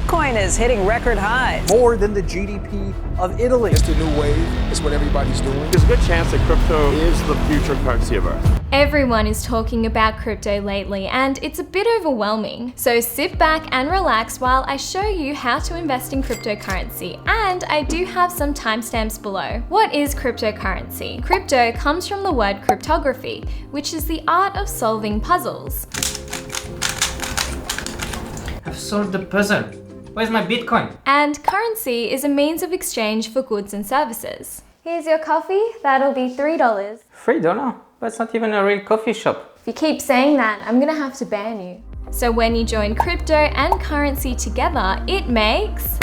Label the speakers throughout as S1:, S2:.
S1: Bitcoin is hitting record highs.
S2: More than the GDP of Italy.
S3: It's the new wave. It's what everybody's doing.
S4: There's a good chance that crypto is the future currency of Earth.
S5: Everyone is talking about crypto lately, and it's a bit overwhelming. So sit back and relax while I show you how to invest in cryptocurrency. And I do have some timestamps below. What is cryptocurrency? Crypto comes from the word cryptography, which is the art of solving puzzles.
S6: I've solved the puzzle. Where's my Bitcoin?
S5: And currency is a means of exchange for goods and services. Here's your coffee, that'll be $3.
S6: $3? That's not even a real coffee shop.
S5: If you keep saying that, I'm gonna have to ban you. So when you join crypto and currency together, it makes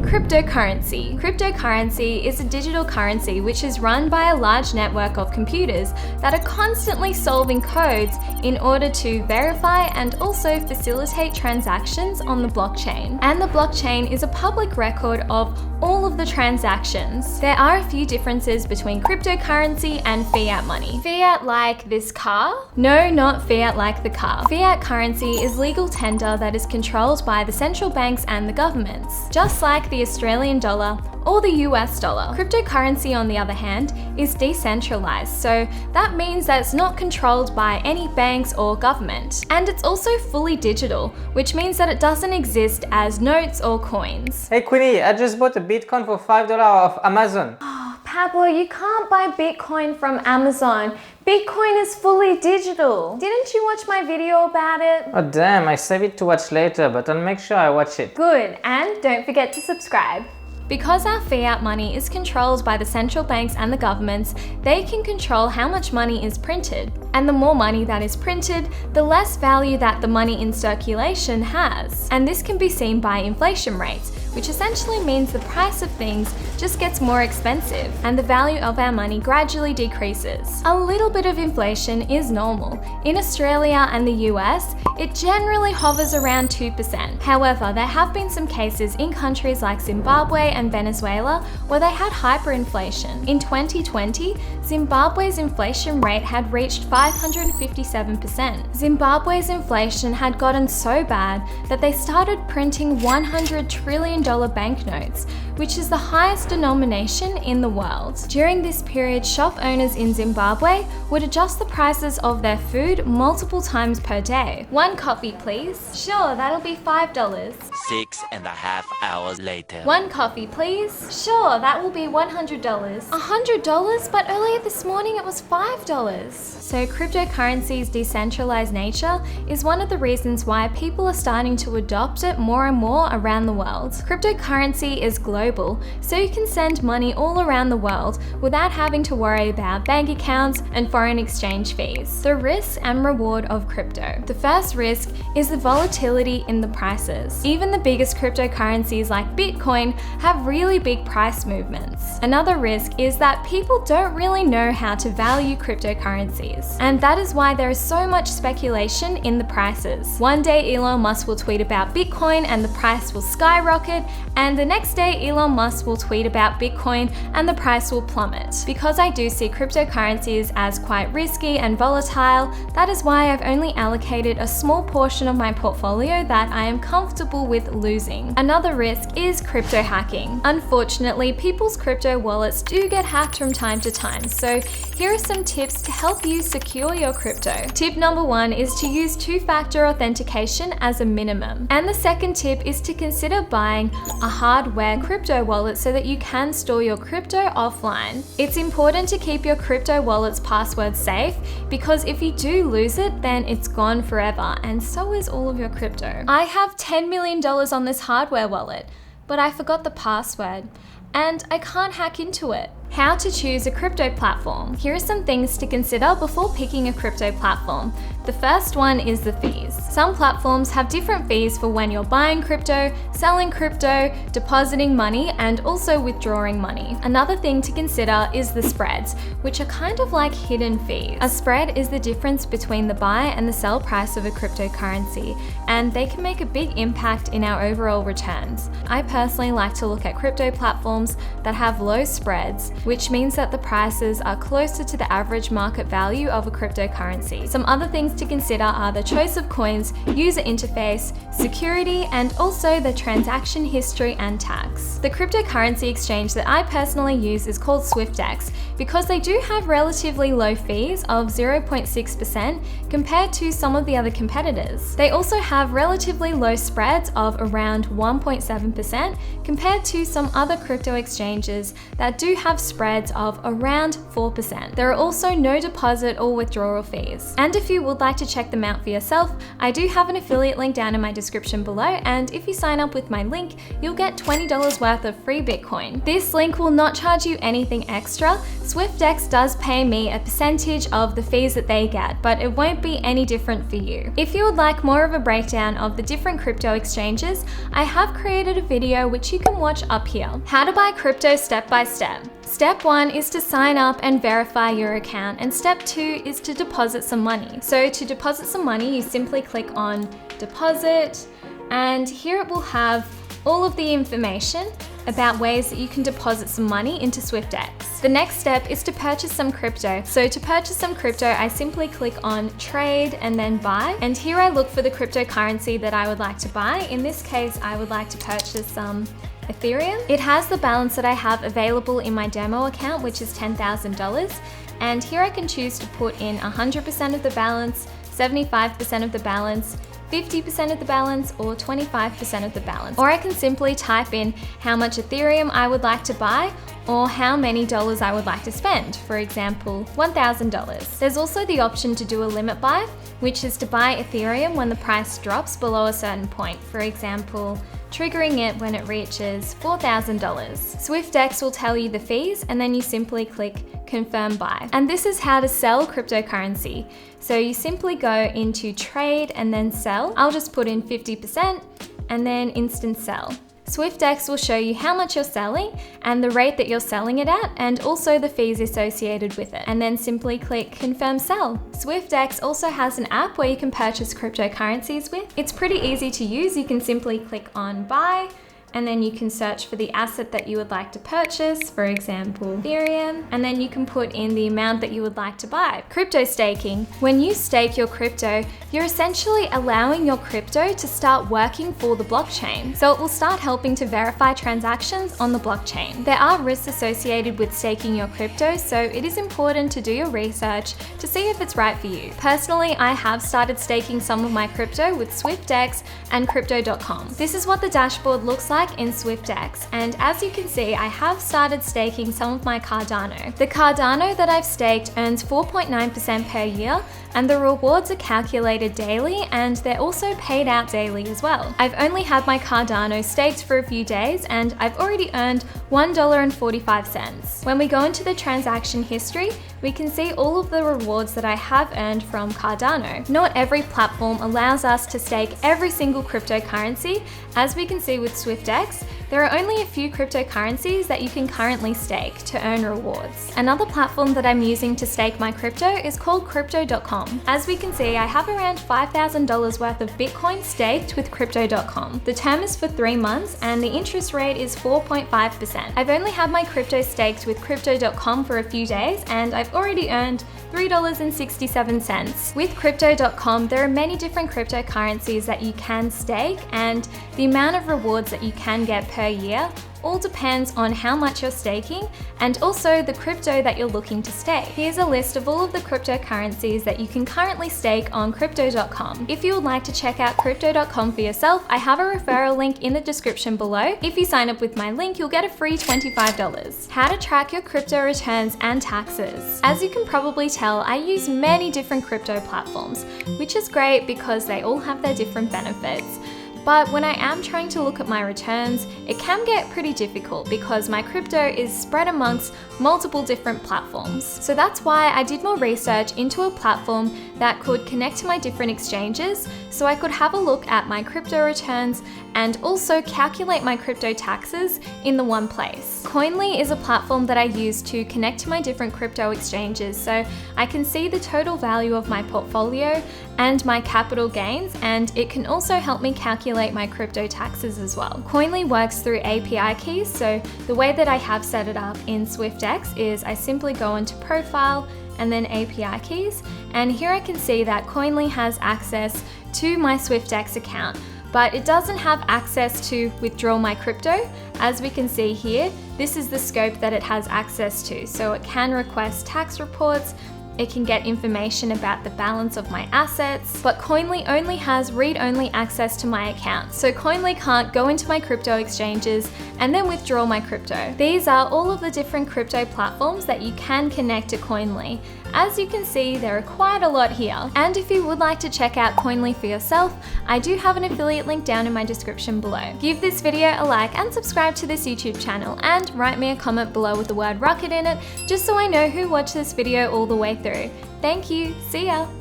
S5: cryptocurrency. Cryptocurrency is a digital currency which is run by a large network of computers that are constantly solving codes in order to verify and also facilitate transactions on the blockchain. And the blockchain is a public record of all of the transactions. There are a few differences between cryptocurrency and fiat money. Fiat like this car? No, not fiat like the car. Fiat currency is legal tender that is controlled by the central banks and the governments, just like the Australian dollar or the US dollar. Cryptocurrency, on the other hand, is decentralized, so that means that it's not controlled by any banks or government. And it's also fully digital, which means that it doesn't exist as notes or coins.
S6: Hey Queenie, I just bought a Bitcoin for $5 off Amazon.
S5: Pablo, you can't buy Bitcoin from Amazon. Bitcoin is fully digital. Didn't you watch my video about it?
S6: Oh damn, I save it to watch later, but I'll make sure I watch it.
S5: Good, and don't forget to subscribe. Because our fiat money is controlled by the central banks and the governments, they can control how much money is printed. And the more money that is printed, the less value that the money in circulation has. And this can be seen by inflation rates, which essentially means the price of things just gets more expensive and the value of our money gradually decreases. A little bit of inflation is normal. In Australia and the US, it generally hovers around 2%. However, there have been some cases in countries like Zimbabwe and Venezuela where they had hyperinflation. In 2020, Zimbabwe's inflation rate had reached 557%. Zimbabwe's inflation had gotten so bad that they started printing $100 trillion banknotes, which is the highest denomination in the world. During this period, shop owners in Zimbabwe would adjust the prices of their food multiple times per day. One coffee, please. Sure, that'll be $5.
S7: 6.5 hours later.
S5: One coffee, please. Sure, that will be $100. $100? But earlier this morning it was $5. So cryptocurrency's decentralized nature is one of the reasons why people are starting to adopt it more and more around the world. Cryptocurrency is global, so you can send money all around the world without having to worry about bank accounts and foreign exchange fees. The risk and reward of crypto. The first risk is the volatility in the prices. Even the biggest cryptocurrencies like Bitcoin have really big price movements. Another risk is that people don't really know how to value cryptocurrencies, and that is why there is so much speculation in the prices. One day Elon Musk will tweet about Bitcoin and the price will skyrocket, and the next day Elon Musk will tweet about Bitcoin and the price will plummet. Because I do see cryptocurrencies as quite risky and volatile, that is why I've only allocated a small portion of my portfolio that I am comfortable with losing. Another risk is crypto hacking. Unfortunately, people's crypto wallets do get hacked from time to time, so here are some tips to help you secure your crypto. Tip number 1 is to use two-factor authentication as a minimum. And the second tip is to consider buying a hardware crypto wallet so that you can store your crypto offline. It's important to keep your crypto wallet's password safe because if you do lose it, then it's gone forever, and so is all of your crypto. I have $10 million on this hardware wallet, but I forgot the password and I can't hack into it. How to choose a crypto platform. Here are some things to consider before picking a crypto platform. The first one is the fees. Some platforms have different fees for when you're buying crypto, selling crypto, depositing money, and also withdrawing money. Another thing to consider is the spreads, which are kind of like hidden fees. A spread is the difference between the buy and the sell price of a cryptocurrency, and they can make a big impact in our overall returns. I personally like to look at crypto platforms that have low spreads which means that the prices are closer to the average market value of a cryptocurrency. Some other things to consider are the choice of coins, user interface, security, and also the transaction history and tax. The cryptocurrency exchange that I personally use is called SwiftX because they do have relatively low fees of 0.6% compared to some of the other competitors. They also have relatively low spreads of around 1.7% compared to some other crypto exchanges that do have spreads of around 4%. There are also no deposit or withdrawal fees. And if you would like to check them out for yourself, I do have an affiliate link down in my description below, and if you sign up with my link, you'll get $20 worth of free Bitcoin. This link will not charge you anything extra. SwiftX does pay me a percentage of the fees that they get, but it won't be any different for you. If you would like more of a breakdown of the different crypto exchanges, I have created a video which you can watch up here. How to buy crypto step by step. Step 1 is to sign up and verify your account, and step 2 is to deposit some money. So to deposit some money, you simply click on deposit, and here it will have all of the information about ways that you can deposit some money into SwiftX. The next step is to purchase some crypto. So to purchase some crypto, I simply click on trade and then buy. And here I look for the cryptocurrency that I would like to buy. In this case, I would like to purchase some Ethereum. It has the balance that I have available in my demo account, which is $10,000. And here I can choose to put in 100% of the balance, 75% of the balance, 50% of the balance, or 25% of the balance. Or I can simply type in how much Ethereum I would like to buy or how many dollars I would like to spend, for example, $1,000. There's also the option to do a limit buy, which is to buy Ethereum when the price drops below a certain point, for example, triggering it when it reaches $4,000. SwiftX will tell you the fees, and then you simply click confirm buy. And this is how to sell cryptocurrency. So you simply go into trade and then sell. I'll just put in 50% and then instant sell. SwiftX will show you how much you're selling and the rate that you're selling it at, and also the fees associated with it. And then simply click confirm sell. SwiftX also has an app where you can purchase cryptocurrencies with. It's pretty easy to use. You can simply click on buy, and then you can search for the asset that you would like to purchase, for example, Ethereum, and then you can put in the amount that you would like to buy. Crypto staking. When you stake your crypto, you're essentially allowing your crypto to start working for the blockchain. So it will start helping to verify transactions on the blockchain. There are risks associated with staking your crypto, so it is important to do your research to see if it's right for you. Personally, I have started staking some of my crypto with SwiftX and crypto.com. This is what the dashboard looks like in SwiftX, and as you can see, I have started staking some of my Cardano. The Cardano that I've staked earns 4.9% per year, and the rewards are calculated daily, and they're also paid out daily as well. I've only had my Cardano staked for a few days, and I've already earned $1.45. When we go into the transaction history, we can see all of the rewards that I have earned from Cardano. Not every platform allows us to stake every single cryptocurrency. As we can see with SwiftX, there are only a few cryptocurrencies that you can currently stake to earn rewards. Another platform that I'm using to stake my crypto is called crypto.com. As we can see, I have around $5,000 worth of Bitcoin staked with crypto.com. The term is for 3 months and the interest rate is 4.5%. I've only had my crypto staked with crypto.com for a few days, and I've already earned $3.67. With crypto.com, there are many different cryptocurrencies that you can stake, and the amount of rewards that you can get per year all depends on how much you're staking and also the crypto that you're looking to stake. Here's a list of all of the cryptocurrencies that you can currently stake on crypto.com. If you would like to check out crypto.com for yourself, I have a referral link in the description below. If you sign up with my link, you'll get a free $25. How to track your crypto returns and taxes. As you can probably tell, I use many different crypto platforms, which is great because they all have their different benefits. But when I am trying to look at my returns, it can get pretty difficult because my crypto is spread amongst multiple different platforms. So that's why I did more research into a platform that could connect to my different exchanges so I could have a look at my crypto returns and also calculate my crypto taxes in the one place. Coinly is a platform that I use to connect to my different crypto exchanges, so I can see the total value of my portfolio and my capital gains, and it can also help me calculate my crypto taxes as well. Coinly works through API keys, so the way that I have set it up in SwiftX is I simply go into Profile and then API keys, and here I can see that Coinly has access to my SwiftX account, but it doesn't have access to withdraw my crypto. As we can see here, this is the scope that it has access to, so it can request tax reports, it can get information about the balance of my assets, but Coinly only has read-only access to my account, so Coinly can't go into my crypto exchanges and then withdraw my crypto. These are all of the different crypto platforms that you can connect to Coinly. As you can see, there are quite a lot here. And if you would like to check out Coinly for yourself, I do have an affiliate link down in my description below. Give this video a like and subscribe to this YouTube channel, and write me a comment below with the word rocket in it, just so I know who watched this video all the way through. Thank you, see ya!